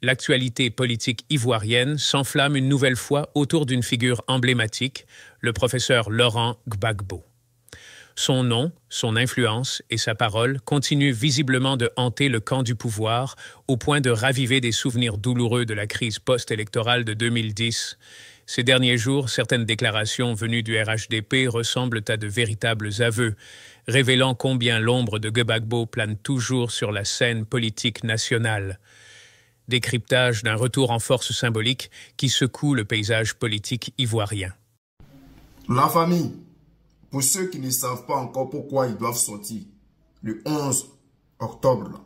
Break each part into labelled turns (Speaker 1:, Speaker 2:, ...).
Speaker 1: l'actualité politique ivoirienne s'enflamme une nouvelle fois autour d'une figure emblématique, le professeur Laurent Gbagbo. Son nom, son influence et sa parole continuent visiblement de hanter le camp du pouvoir au point de raviver des souvenirs douloureux de la crise post-électorale de 2010. Ces derniers jours, certaines déclarations venues du RHDP ressemblent à de véritables aveux, révélant combien l'ombre de Gbagbo plane toujours sur la scène politique nationale. Décryptage d'un retour en force symbolique qui secoue le paysage politique ivoirien.
Speaker 2: La famille, pour ceux qui ne savent pas encore pourquoi ils doivent sortir le 11 octobre, là,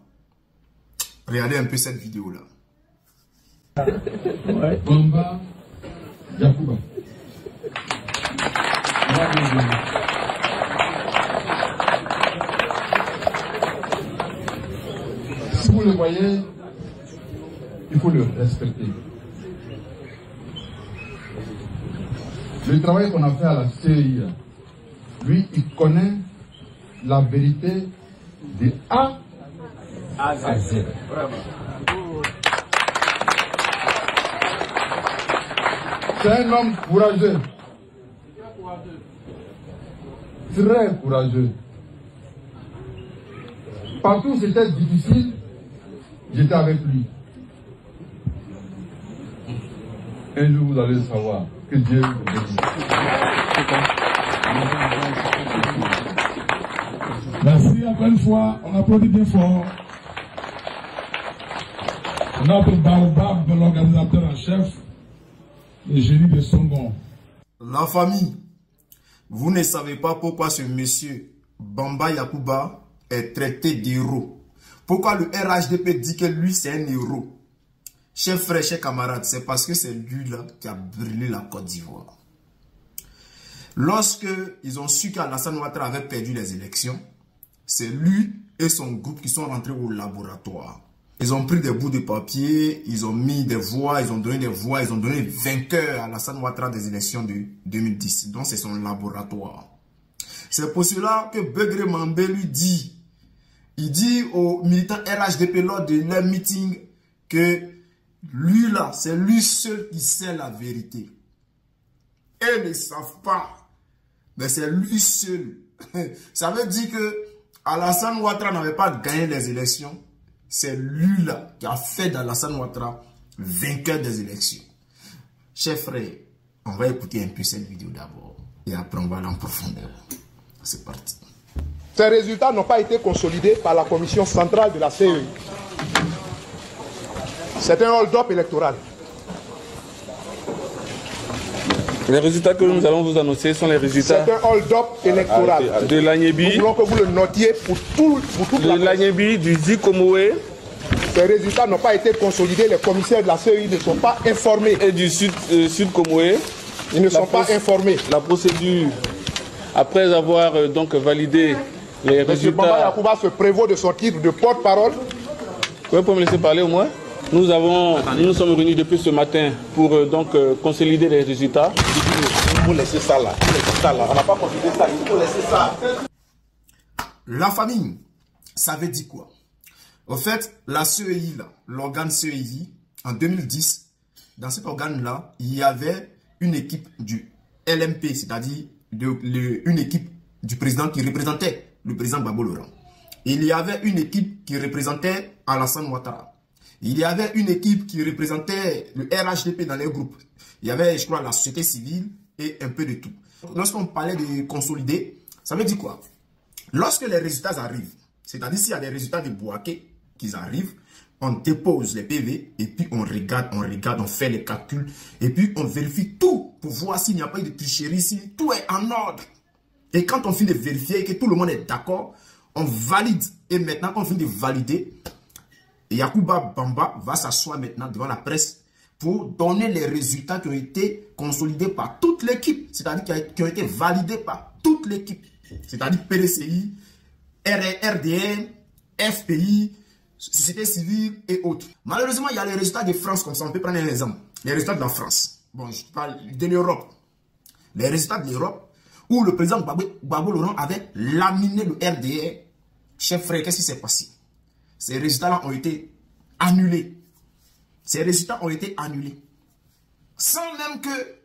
Speaker 2: regardez un peu cette vidéo-là.
Speaker 3: Ouais. Bamba, Yakuba. Si vous le voyez, il faut le respecter. Le travail qu'on a fait à la CEI, lui, il connaît la vérité de A à Z. C'est un homme courageux. Très courageux. Partout où c'était difficile, j'étais avec lui. Un jour, vous allez savoir que Dieu vous bénisse. Merci encore une fois. On applaudit bien fort. Notre baobab de l'organisateur en chef, le génie de Songon.
Speaker 2: La famille, vous ne savez pas pourquoi ce monsieur Bamba Yakuba est traité d'héros. Pourquoi le RHDP dit que lui c'est un héros. Chers frères, chers camarades, c'est parce que c'est lui-là qui a brûlé la Côte d'Ivoire. Lorsque ils ont su qu'Alassane Ouattara avait perdu les élections, c'est lui et son groupe qui sont rentrés au laboratoire. Ils ont pris des bouts de papier, ils ont mis des voix, ils ont donné des voix, ils ont donné vainqueur à Alassane Ouattara des élections de 2010. Donc c'est son laboratoire. C'est pour cela que Begré Mambé lui dit, il dit aux militants RHDP lors de leur meeting que lui là, c'est lui seul qui sait la vérité. Et ils ne savent pas, mais c'est lui seul. Ça veut dire que Alassane Ouattara n'avait pas gagné les élections. C'est lui là qui a fait d'Alassane Ouattara vainqueur des élections. Chers frères, on va écouter un peu cette vidéo d'abord. Et après on va aller en profondeur. C'est parti.
Speaker 4: Ces résultats n'ont pas été consolidés par la commission centrale de la CEI. C'est un hold-up électoral.
Speaker 5: Les résultats que nous allons vous annoncer sont les résultats.
Speaker 4: C'est un hold-up électoral.
Speaker 5: De l'Agnébi.
Speaker 4: Nous voulons que vous le notiez pour toute la
Speaker 5: l'Agnébi, du Zikomoé.
Speaker 4: Ces résultats n'ont pas été consolidés. Les commissaires de la CEI ne sont pas informés.
Speaker 5: Et du Sud Comoé.
Speaker 4: Ils ne sont pas informés.
Speaker 5: La procédure, après avoir donc validé les résultats.
Speaker 4: M. Bamba Yakuba se prévaut de son titre de porte-parole.
Speaker 5: Vous pouvez me laisser parler au moins? Nous nous sommes réunis depuis ce matin pour donc consolider les résultats.
Speaker 4: Vous laissez ça là. On n'a pas consolidé ça. Il faut laisser ça.
Speaker 2: La famille, ça veut dire quoi? Au fait, la CEI, l'organe CEI, en 2010, dans cet organe-là, il y avait une équipe du LMP, c'est-à-dire une équipe du président qui représentait le président Gbagbo Laurent. Il y avait une équipe qui représentait Alassane Ouattara. Il y avait une équipe qui représentait le RHDP dans les groupes. Il y avait, je crois, la société civile et un peu de tout. Lorsqu'on parlait de consolider, ça veut dire quoi? Lorsque les résultats arrivent, c'est-à-dire s'il y a des résultats de Bouaké qui arrivent, on dépose les PV et puis on regarde, on fait les calculs et puis on vérifie tout pour voir s'il n'y a pas eu de tricherie, si tout est en ordre. Et quand on finit de vérifier et que tout le monde est d'accord, on valide. Et maintenant qu'on finit de valider, Yakuba Bamba va s'asseoir maintenant devant la presse pour donner les résultats qui ont été consolidés par toute l'équipe, c'est-à-dire qui ont été validés par toute l'équipe, c'est-à-dire PDCI, RDN, FPI, société civile et autres. Malheureusement, il y a les résultats de France comme ça. On peut prendre un exemple. Les résultats de la France. Bon, je parle de l'Europe. Les résultats de l'Europe où le président Gbagbo Laurent avait laminé le RDR. Chef frère, qu'est-ce qui s'est passé? Ces résultats-là ont été annulés. Ces résultats ont été annulés. Sans même que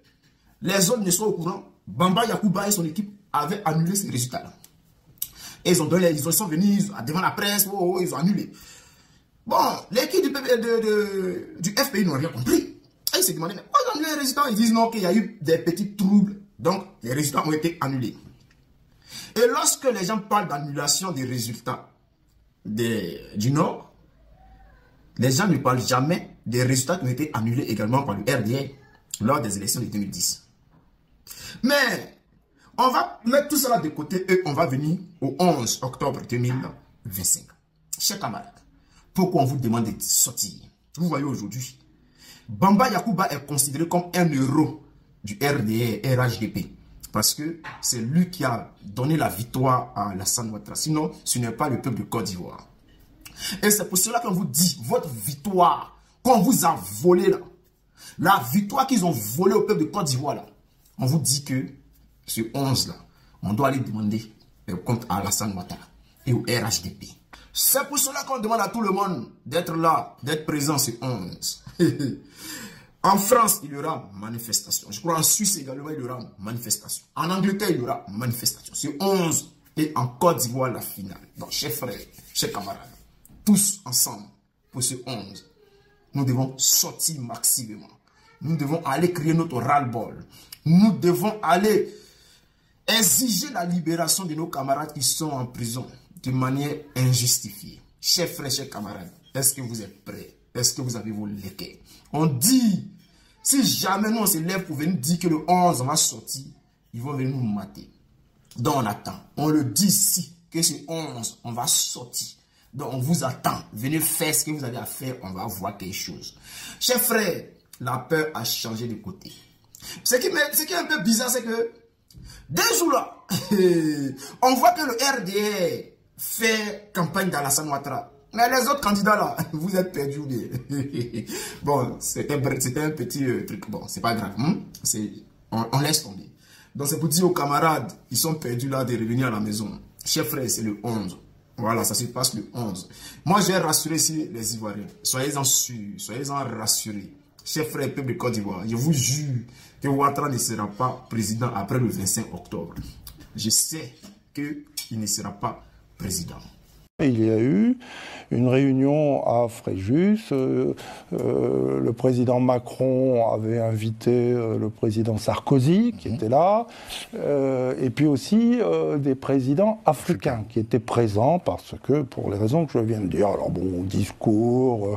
Speaker 2: les autres ne soient au courant, Bamba Yakuba et son équipe avaient annulé ces résultats-là. Et ils sont venus devant la presse, ils ont annulé. Bon, l'équipe du FPI n'ont rien compris. Et ils se demandaient, mais pourquoi ils ont annulé les résultats? Ils disent non, qu'il y a eu des petits troubles. Donc, les résultats ont été annulés. Et lorsque les gens parlent d'annulation des résultats du Nord, les gens ne parlent jamais des résultats qui ont été annulés également par le RDA lors des élections de 2010. Mais, on va mettre tout cela de côté et on va venir au 11 octobre 2025. Chers camarades, pourquoi on vous demande de sortir? Vous voyez aujourd'hui, Bamba Yakuba est considéré comme un héros du RDA, RHDP. Parce que c'est lui qui a donné la victoire à Alassane Ouattara. Sinon, ce n'est pas le peuple de Côte d'Ivoire. Et c'est pour cela qu'on vous dit, votre victoire, qu'on vous a volé là, la victoire qu'ils ont volée au peuple de Côte d'Ivoire là, on vous dit que ce 11 là, on doit aller demander compte à Alassane Ouattara et au RHDP. C'est pour cela qu'on demande à tout le monde d'être là, d'être présent ce 11. En France, il y aura manifestation. Je crois en Suisse également, il y aura manifestation. En Angleterre, il y aura manifestation. Ce 11 et en Côte d'Ivoire, la finale. Donc, chers frères, chers camarades, tous ensemble pour ce 11, nous devons sortir massivement. Nous devons aller crier notre ras-le-bol. Nous devons aller exiger la libération de nos camarades qui sont en prison de manière injustifiée. Chers frères, chers camarades, est-ce que vous êtes prêts? Est-ce que vous avez vos léquets? On dit, si jamais nous on se lève pour venir dire que le 11 on va sortir, ils vont venir nous mater. Donc on attend. On le dit ici, que ce 11 on va sortir. Donc on vous attend. Venez faire ce que vous avez à faire, on va voir quelque chose. Chers frères, la peur a changé de côté. Ce qui est un peu bizarre, c'est que dès ce jour-là, on voit que le RDA fait campagne d'Alassane Ouattara. Mais les autres candidats là, vous êtes perdus. Bon, c'était un petit truc. Bon, c'est pas grave. On laisse tomber. Donc c'est pour dire aux camarades, ils sont perdus là de revenir à la maison. Chers frères, c'est le 11. Voilà, ça se passe le 11. Moi, j'ai rassuré ici les Ivoiriens. Soyez-en sûrs, soyez-en rassurés. Chers frères, peuple de Côte d'Ivoire, je vous jure que Ouattara ne sera pas président après le 25 octobre. Je sais qu'il ne sera pas président.
Speaker 6: Il y a eu une réunion à Fréjus, le président Macron avait invité le président Sarkozy qui était là, et puis aussi des présidents africains qui étaient présents parce que, pour les raisons que je viens de dire, alors bon, discours,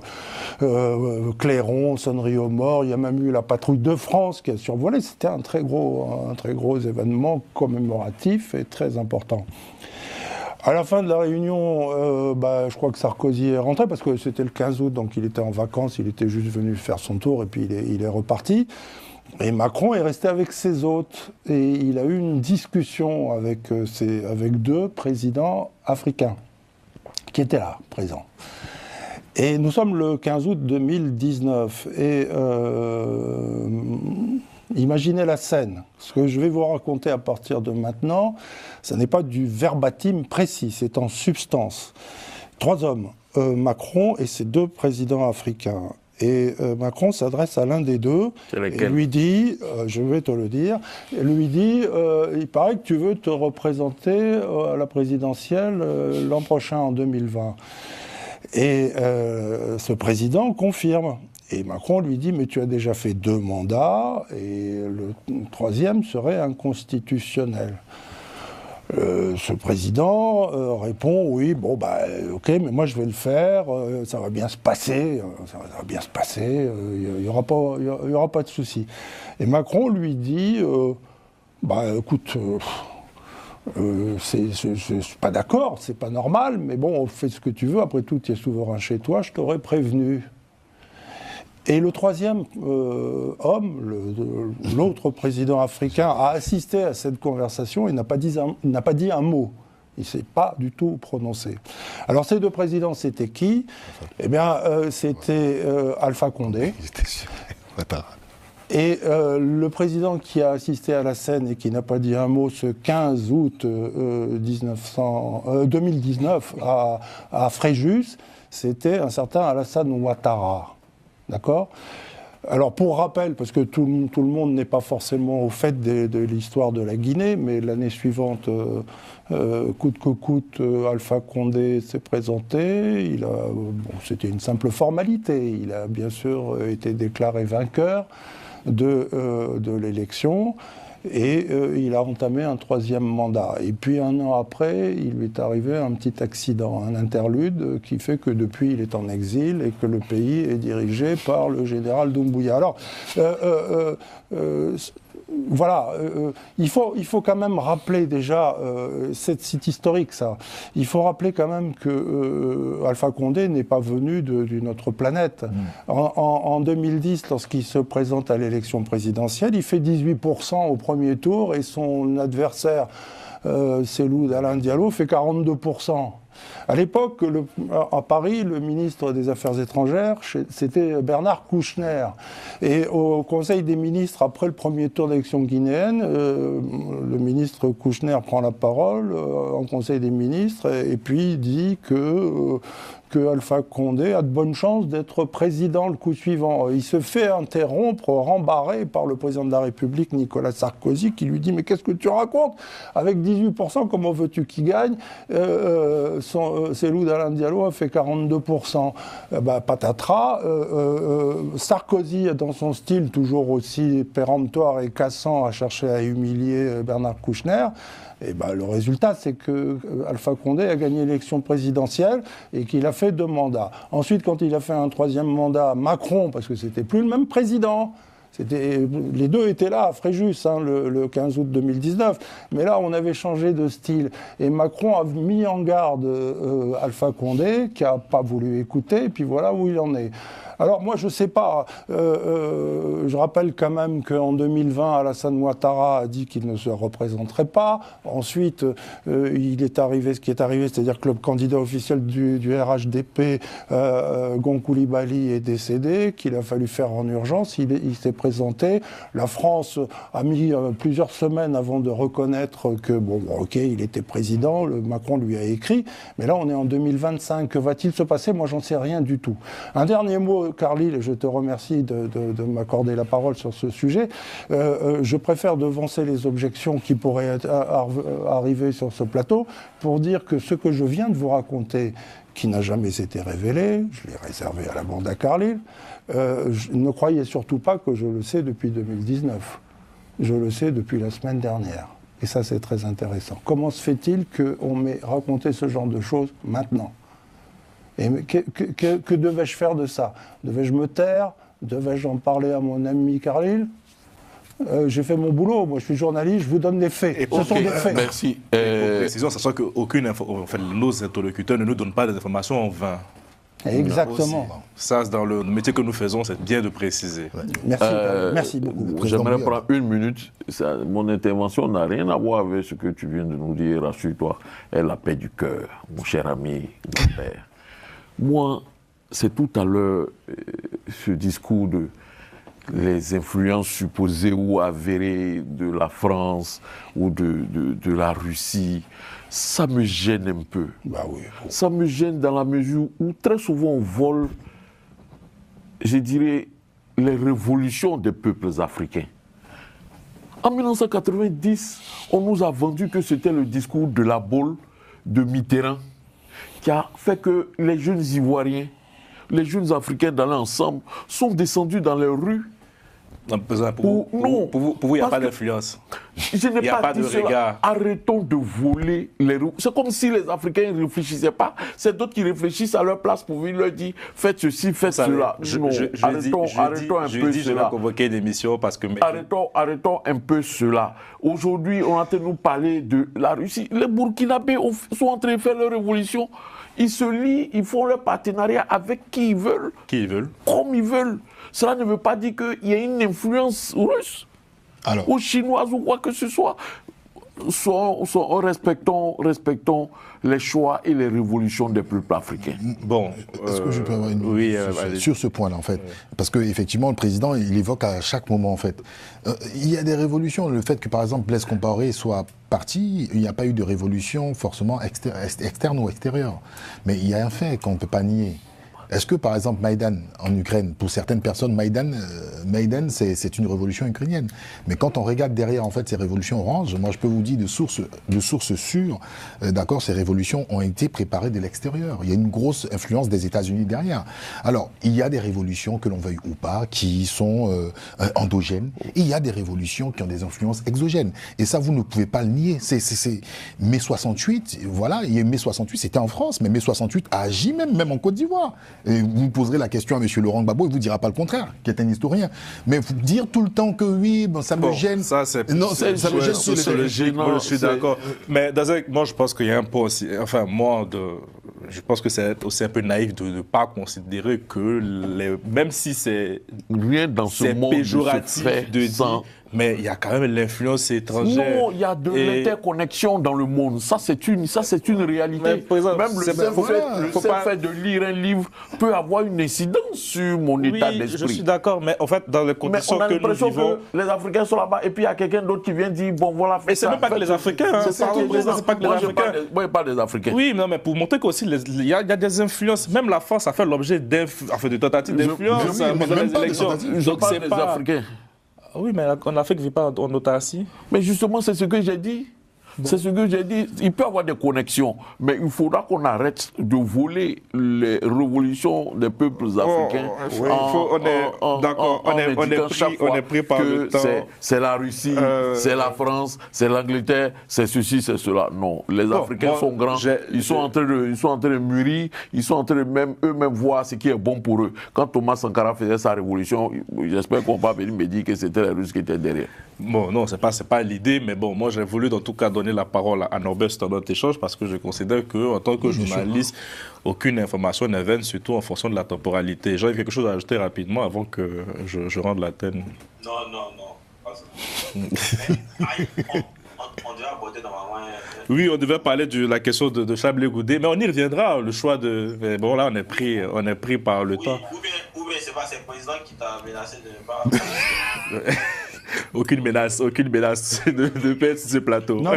Speaker 6: clairon, sonnerie aux morts, il y a même eu la patrouille de France qui a survolé, c'était un très gros événement commémoratif et très important. À la fin de la réunion, je crois que Sarkozy est rentré parce que c'était le 15 août, donc il était en vacances, il était juste venu faire son tour et puis il est reparti. Et Macron est resté avec ses hôtes et il a eu une discussion avec deux présidents africains qui étaient là, présents. Et nous sommes le 15 août 2019 et imaginez la scène. Ce que je vais vous raconter à partir de maintenant, ce n'est pas du verbatim précis, c'est en substance. Trois hommes, Macron et ses deux présidents africains. Et Macron s'adresse à l'un des deux et lui dit, je vais te le dire, lui dit, il paraît que tu veux te représenter à la présidentielle l'an prochain, en 2020. Et ce président confirme. Et Macron lui dit, mais tu as déjà fait 2 mandats, et le troisième serait inconstitutionnel. Ce président répond, oui, bon, ok, mais moi je vais le faire, ça va bien se passer, il n'y aura pas de souci. Et Macron lui dit, écoute, je suis pas d'accord, c'est pas normal, mais bon, fais ce que tu veux, après tout, tu es souverain chez toi, je t'aurais prévenu. Et le troisième homme, l'autre président africain, a assisté à cette conversation et n'a pas dit un mot. Il ne s'est pas du tout prononcé. Alors ces deux présidents, c'était qui? Eh bien, c'était Alpha Condé. Et le président qui a assisté à la scène et qui n'a pas dit un mot ce 15 août 2019 à Fréjus, c'était un certain Alassane Ouattara. D'accord ? Alors pour rappel, parce que tout le monde n'est pas forcément au fait de l'histoire de la Guinée, mais l'année suivante, coûte que coûte, Alpha Condé s'est présenté. C'était une simple formalité. Il a bien sûr été déclaré vainqueur de l'élection. Et il a entamé un 3e mandat. Et puis 1 an après, il lui est arrivé un petit accident, un interlude, qui fait que depuis, il est en exil et que le pays est dirigé par le général Doumbouya. Alors, voilà, il faut quand même rappeler déjà, c'est historique ça, il faut rappeler quand même que Alpha Condé n'est pas venu d'une autre planète. En 2010, lorsqu'il se présente à l'élection présidentielle, il fait 18% au premier tour et son adversaire, Cellou Dalein Diallo, fait 42%. À l'époque, à Paris, le ministre des Affaires étrangères, c'était Bernard Kouchner. Et au Conseil des ministres, après le premier tour d'élection guinéenne, le ministre Kouchner prend la parole en Conseil des ministres et puis dit que Alpha Condé a de bonnes chances d'être président le coup suivant. Il se fait interrompre, rembarré par le président de la République, Nicolas Sarkozy, qui lui dit « Mais qu'est-ce que tu racontes? Avec 18%, comment veux-tu qu'il gagne ?» Cellou Dalein Diallo a fait 42%. Patatras, Sarkozy, dans son style toujours aussi péremptoire et cassant, a cherché à humilier Bernard Kouchner. Et le résultat, c'est que Alpha Condé a gagné l'élection présidentielle et qu'il a fait 2 mandats. Ensuite, quand il a fait un 3e mandat, Macron, parce que c'était plus le même président, les deux étaient là à Fréjus, le 15 août 2019. Mais là, on avait changé de style. Et Macron a mis en garde Alpha Condé, qui n'a pas voulu écouter, et puis voilà où il en est. Alors moi, je ne sais pas, je rappelle quand même qu'en 2020, Alassane Ouattara a dit qu'il ne se représenterait pas. Ensuite, il est arrivé ce qui est arrivé, c'est-à-dire que le candidat officiel du RHDP, Gon Coulibaly, est décédé, qu'il a fallu faire en urgence. Il s'est présenté. La France a mis plusieurs semaines avant de reconnaître que, ok, il était président, Macron lui a écrit, mais là, on est en 2025. Que va-t-il se passer? Moi, j'en sais rien du tout. Un dernier mot, Carlyle, je te remercie de m'accorder la parole sur ce sujet. Je préfère devancer les objections qui pourraient arriver sur ce plateau pour dire que ce que je viens de vous raconter, qui n'a jamais été révélé, je l'ai réservé à la bande à Carlyle, ne croyez surtout pas que je le sais depuis 2019. Je le sais depuis la semaine dernière. Et ça, c'est très intéressant. Comment se fait-il qu'on m'ait raconté ce genre de choses maintenant ? Et que devais-je faire de ça? Devais-je me taire? Devais-je en parler à mon ami Carlyle? J'ai fait mon boulot, moi je suis journaliste, je vous donne des faits. Ce sont des faits.
Speaker 7: Merci. Précision, sachant que nos interlocuteurs ne nous donnent pas des informations en vain.
Speaker 6: Exactement.
Speaker 7: Ça, dans le métier que nous faisons, c'est bien de préciser.
Speaker 6: Merci, merci beaucoup.
Speaker 8: J'aimerais prendre 1 minute. Mon intervention n'a rien à voir avec ce que tu viens de nous dire, rassure-toi. Et la paix du cœur, mon cher ami, mon père. Moi, c'est tout à l'heure ce discours de les influences supposées ou avérées de la France ou de la Russie, ça me gêne un peu.
Speaker 6: Oui.
Speaker 8: Ça me gêne dans la mesure où très souvent on vole, je dirais, les révolutions des peuples africains. En 1990, on nous a vendu que c'était le discours de la Baule de Mitterrand qui a fait que les jeunes Ivoiriens, les jeunes Africains dans l'ensemble, sont descendus dans les rues.
Speaker 7: Pour vous, il n'y a pas d'influence.
Speaker 8: Je n'ai pas dit cela. Arrêtons de voler les rues. C'est comme si les Africains ne réfléchissaient pas. C'est d'autres qui réfléchissent à leur place pour venir leur dire faites ceci, faites cela. Arrêtons un peu cela.
Speaker 7: Convoquer une émission parce que...
Speaker 8: Arrêtons un peu cela. Aujourd'hui, on est en train de nous parler de la Russie. Les Burkinabés sont en train de faire leur révolution. Ils se lient, ils font leur partenariat avec qui ils veulent.
Speaker 7: Qui ils veulent.
Speaker 8: Comme ils veulent. Cela ne veut pas dire qu'il y a une influence russe ou chinoise ou quoi que ce soit. Respectons les choix et les révolutions des peuples africains.
Speaker 9: Bon, est-ce que je peux avoir une sur ce point-là, en fait? Parce qu'effectivement, le président, il évoque à chaque moment, en fait. Il y a des révolutions. Le fait que, par exemple, Blaise Compaoré soit parti, il n'y a pas eu de révolution forcément externe ou extérieure. Mais il y a un fait qu'on ne peut pas nier. Est-ce que, par exemple, Maïdan en Ukraine, pour certaines personnes, Maïdan c'est une révolution ukrainienne. Mais quand on regarde derrière, en fait, ces révolutions oranges, moi, je peux vous dire de sources sûres, d'accord, ces révolutions ont été préparées de l'extérieur. Il y a une grosse influence des États-Unis derrière. Alors, il y a des révolutions, que l'on veuille ou pas, qui sont endogènes. Et il y a des révolutions qui ont des influences exogènes. Et ça, vous ne pouvez pas le nier. C'est mai 68, voilà, mai 68, c'était en France, mais mai 68 a agi même en Côte d'Ivoire. Et vous poserez la question à M. Laurent Gbagbo, il ne vous dira pas le contraire, qui est un historien. Mais vous dire tout le temps que oui, bon, ça me gêne.
Speaker 7: Ça, c'est
Speaker 9: non, ça me gêne
Speaker 7: sociologique. Je suis d'accord. Mais moi, je pense qu'il y a un point aussi. Enfin, je pense que c'est aussi un peu naïf de ne pas considérer que même si c'est péjoratif de dire. Mais il y a quand même l'influence étrangère.
Speaker 8: Non, il y a de l'interconnexion dans le monde. Ça, c'est une réalité.
Speaker 7: Mais, par exemple,
Speaker 8: même le seul fait de lire un livre peut avoir une incidence sur mon état d'esprit.
Speaker 7: Je suis d'accord, mais en fait, dans les conditions que nous vivons...
Speaker 8: Que les Africains sont là-bas, et puis il y a quelqu'un d'autre qui vient dire, bon, voilà...
Speaker 7: Mais c'est même pas que les Africains, hein. C'est pas que les Africains.
Speaker 8: Moi, je parle des Africains.
Speaker 7: Oui, non, mais pour montrer qu'aussi, il y a des influences. Même la France a fait l'objet de tentatives d'influence pendant les élections.
Speaker 8: Je parle des Africains.
Speaker 7: Oui, mais en Afrique, ne vit pas en autarcie.
Speaker 8: Mais justement, c'est ce que j'ai dit. Bon. C'est ce que j'ai dit. Il peut y avoir des connexions, mais il faudra qu'on arrête de voler les révolutions des peuples africains.
Speaker 7: On est pris par le temps.
Speaker 8: C'est la Russie, c'est la France, c'est l'Angleterre, c'est ceci, c'est cela. Non, les Africains sont grands. Ils sont en train de mûrir. Ils sont en train de eux-mêmes voir ce qui est bon pour eux. Quand Thomas Sankara faisait sa révolution, j'espère qu'on va venir me dire que c'était les Russes qui étaient derrière.
Speaker 7: Bon, non, c'est pas l'idée, mais bon, moi j'ai voulu en tout cas donner la parole à Norbert dans notre échange parce que je considère qu'en tant que journaliste, aucune information n'est vaine, surtout en fonction de la temporalité. J'aurais quelque chose à ajouter rapidement avant que je rende l'antenne.
Speaker 10: Non, pas ça. On devait aborder normalement...
Speaker 7: Oui, on devait parler de la question de Chablé Goudé, mais on y reviendra, le choix de... Mais bon, là, on est pris par le temps.
Speaker 10: Ou bien c'est pas le président qui t'a menacé de ne pas...
Speaker 7: Aucune menace de perdre sur ce plateau.
Speaker 6: Non,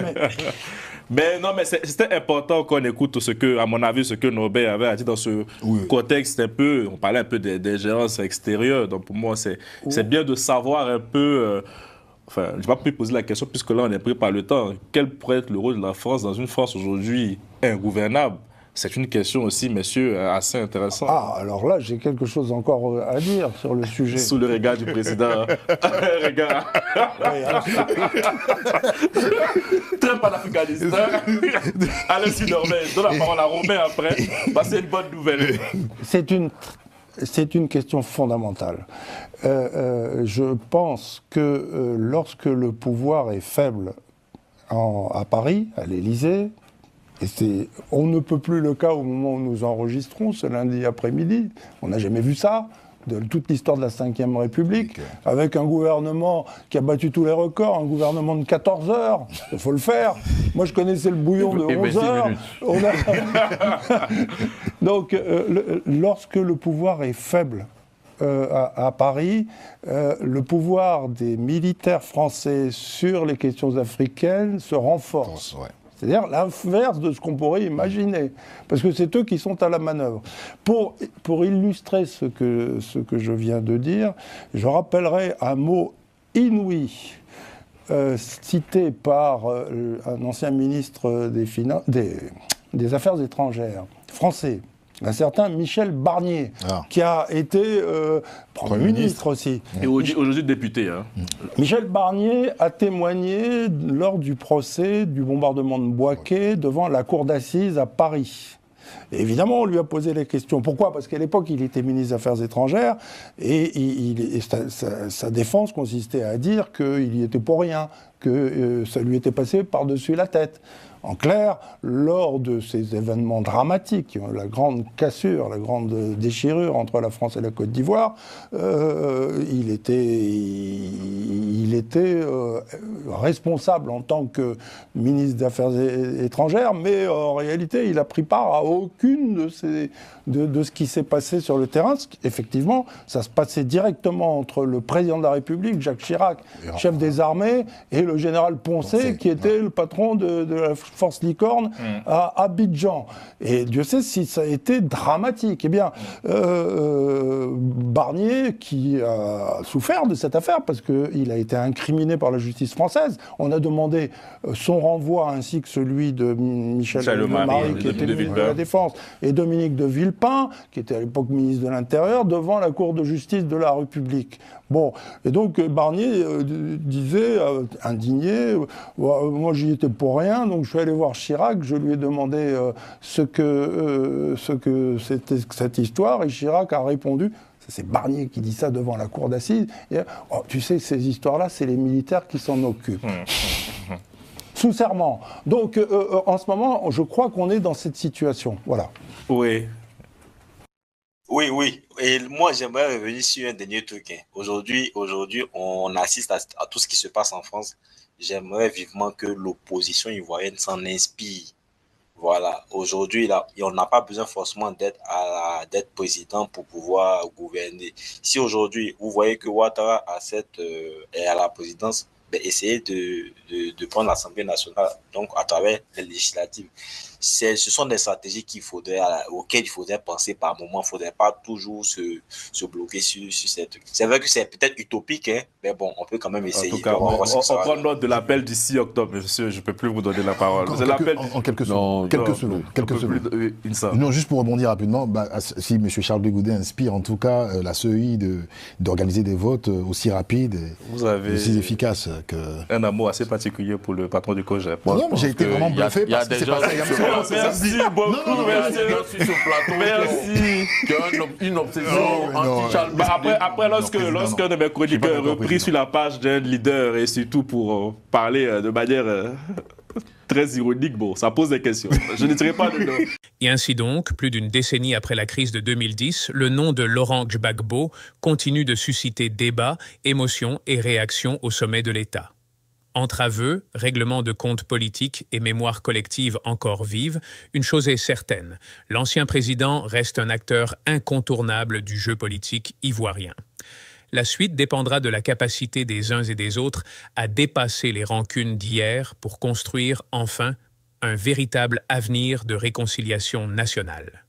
Speaker 6: mais...
Speaker 7: mais c'était important qu'on écoute à mon avis, ce que Norbert avait à dire dans ce contexte un peu, on parlait un peu d'ingérence extérieure, donc pour moi c'est bien de savoir un peu, enfin je n'ai pas pu poser la question puisque là on est pris par le temps, quel pourrait être le rôle de la France dans une France aujourd'hui ingouvernable? C'est une question aussi, messieurs, assez intéressante.
Speaker 6: Ah, alors là, j'ai quelque chose encore à dire sur le sujet.
Speaker 7: Sous le regard du président. Regard. Très panafricaniste. Allez-y, Norbert. Je donne la parole à Romain après. C'est une bonne nouvelle.
Speaker 6: C'est une question fondamentale. Je pense que lorsque le pouvoir est faible à Paris, à l'Élysée, et on ne peut plus le cas au moment où nous enregistrons, ce lundi après-midi. On n'a jamais vu ça de toute l'histoire de la Ve République, avec un gouvernement qui a battu tous les records, un gouvernement de 14 heures. Il faut le faire. Moi, je connaissais le bouillon de 11 heures. Donc, lorsque le pouvoir est faible à Paris, le pouvoir des militaires français sur les questions africaines se renforce. C'est-à-dire l'inverse de ce qu'on pourrait imaginer, parce que c'est eux qui sont à la manœuvre. Pour illustrer ce que je viens de dire, je rappellerai un mot inouï cité par un ancien ministre des Affaires étrangères français, un certain Michel Barnier, qui a été Premier ministre aussi.
Speaker 7: Et aujourd'hui député. Hein.
Speaker 6: Michel Barnier a témoigné lors du procès du bombardement de Bouaké devant la cour d'assises à Paris. Et évidemment, on lui a posé les questions. Pourquoi? Parce qu'à l'époque, il était ministre des Affaires étrangères et sa défense consistait à dire qu'il y était pour rien, que ça lui était passé par-dessus la tête. En clair, lors de ces événements dramatiques, la grande cassure, la grande déchirure entre la France et la Côte d'Ivoire, il était responsable en tant que ministre des Affaires étrangères, mais en réalité, il a pris part à aucune de ce qui s'est passé sur le terrain. Effectivement, ça se passait directement entre le président de la République, Jacques Chirac, chef des armées, et le général Poncet, qui était le patron de la Force Licorne à Abidjan. Et Dieu sait si ça a été dramatique. Eh bien, Barnier, qui a souffert de cette affaire, parce qu'il a été incriminé par la justice française, on a demandé son renvoi ainsi que celui de Michel Marie, qui était ministre de la Défense, et Dominique de Villepin, qui était à l'époque ministre de l'Intérieur, devant la Cour de justice de la République. Bon, et donc Barnier disait, indigné, moi j'y étais pour rien, donc je suis allé voir Chirac, je lui ai demandé ce que c'était cette histoire, et Chirac a répondu, c'est Barnier qui dit ça devant la cour d'assises, tu sais, ces histoires-là, c'est les militaires qui s'en occupent. Sous serment. Donc en ce moment, je crois qu'on est dans cette situation. Voilà.
Speaker 7: Oui.
Speaker 10: Oui. Et moi, j'aimerais revenir sur un dernier truc. Aujourd'hui, on assiste à tout ce qui se passe en France. J'aimerais vivement que l'opposition ivoirienne s'en inspire. Voilà. Aujourd'hui, on n'a pas besoin forcément d'être président pour pouvoir gouverner. Si aujourd'hui, vous voyez que Ouattara est à la présidence, essayez de prendre l'Assemblée nationale, donc à travers les législatives. Ce sont des stratégies auxquelles il faudrait penser par moment. Il ne faudrait pas toujours se bloquer sur ces trucs. C'est vrai que c'est peut-être utopique, mais bon, on peut quand même essayer.
Speaker 7: En tout cas, on prend note de l'appel du 6 octobre, monsieur. Je ne peux plus vous donner la parole.
Speaker 9: En quelques secondes. Quelques secondes. Non, juste pour rebondir rapidement, si M. Charles Bégoudin inspire en tout cas la CEI d'organiser des votes aussi rapides et aussi efficaces.
Speaker 7: Un amour assez particulier pour le patron du COJEP.
Speaker 9: Non, mais j'ai été vraiment bluffé parce que c'est pas ça.
Speaker 7: Merci beaucoup.
Speaker 8: Merci sur plateau.
Speaker 7: Merci.
Speaker 8: Qui a une obsession anti-Charles.
Speaker 7: Après, lorsqu'un de mes chroniqueurs repris sur la page d'un leader et surtout pour parler de manière très ironique, bon, ça pose des questions. Je ne dirai pas de nom.
Speaker 1: Et ainsi donc, plus d'une décennie après la crise de 2010, le nom de Laurent Gbagbo continue de susciter débats, émotions et réactions au sommet de l'État. Entre aveux, règlement de comptes politiques et mémoire collective encore vive, une chose est certaine, l'ancien président reste un acteur incontournable du jeu politique ivoirien. La suite dépendra de la capacité des uns et des autres à dépasser les rancunes d'hier pour construire enfin un véritable avenir de réconciliation nationale.